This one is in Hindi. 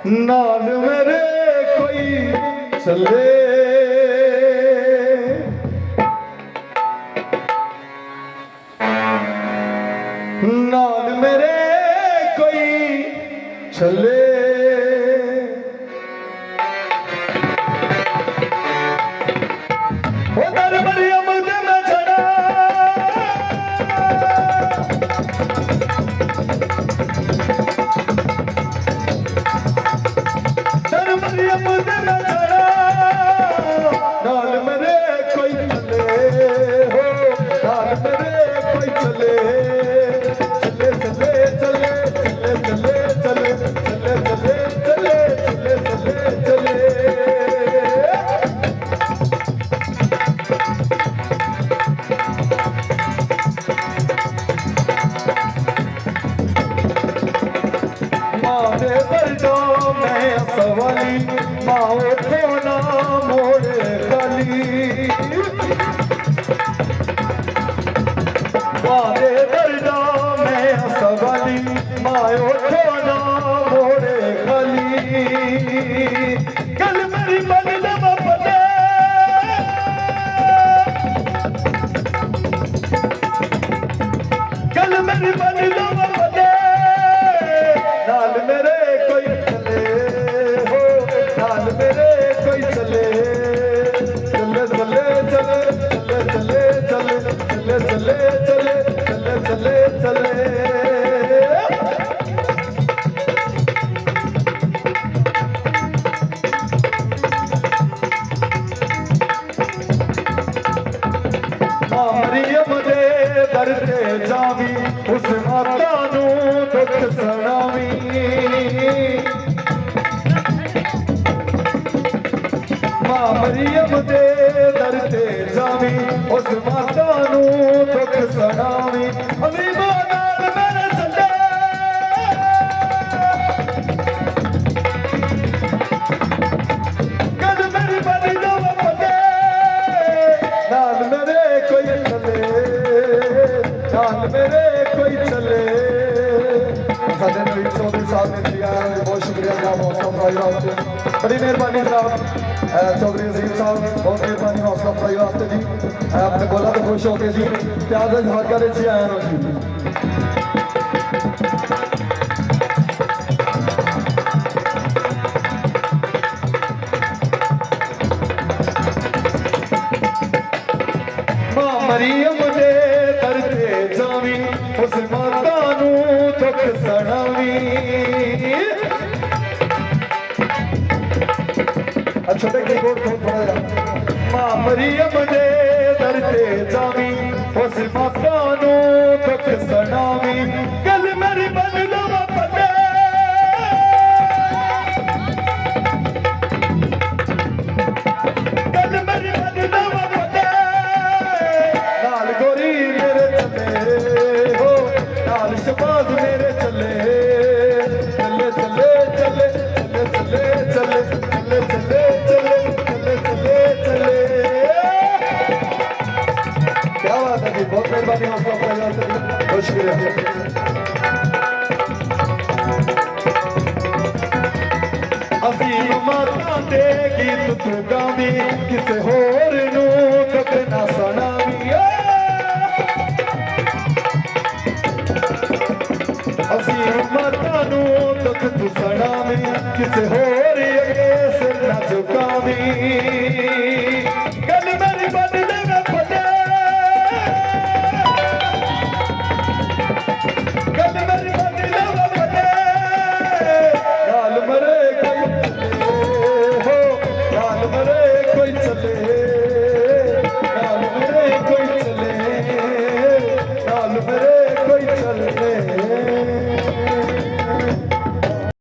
नाल मेरे कोई चले, नाल मेरे कोई चले। सवाली माओ थोना मोड़े खाली, बारे दर्दा में सवाली माओ थोना मोड़े खाली। कल मेरी मन दबा पले, कल मेरी मन दबा पले, नाल मेरे कोई चले, नाल मेरे कोई चले, चले चले चले चले चले चले चले चले चले चले चले। मरियम दे दर ते जावी, उस माता नू दुख सुनावी। मरियम दे दर ते जावी, उस माता नू दुख सुनावी। अमीबा नाल मेरे चले, कल मेरी बनी दवा पले, नाल मेरे कोई चले, नाल मेरे कोई चले। साडे नवीन चौधरी साहब ने दिया, बहुत शुक्रिया जनाब हौसला अफजाई वास्ते, बड़ी मेहरबानी जनाब चौधरी अजीम साहब, बहुत मेहरबानी हौसला अफजाई वास्ते जी। आपने बोला तो खुश होके जी, प्यार का इजहार करे जी, आया नो जी। मरियम दे दर ते जावी, उस माता नू दुख सुनावी। छोटे कीबोर्ड को थोड़ा जा। मां मरियम दे दर ते जावी, उस माता नू दुख सुनावी। कल मेरी बन दवा पले, कल मेरी बन दवा पले, नाल गोरी मेरे चले हो, नाल शबाज मेरे चले, चले चले चले चले चले चले चले चले चले चले। क्या बात है जी, बहुत मेहरबानी हौसला अफजाई, बहुत शुक्रिया। अजीम माता दे गीत तू गावी, किसे होर नू दुख ना सुनावी। अजीम माता नू दुख तू सुनावी, किसे होर अगे सिर ना झुकावी।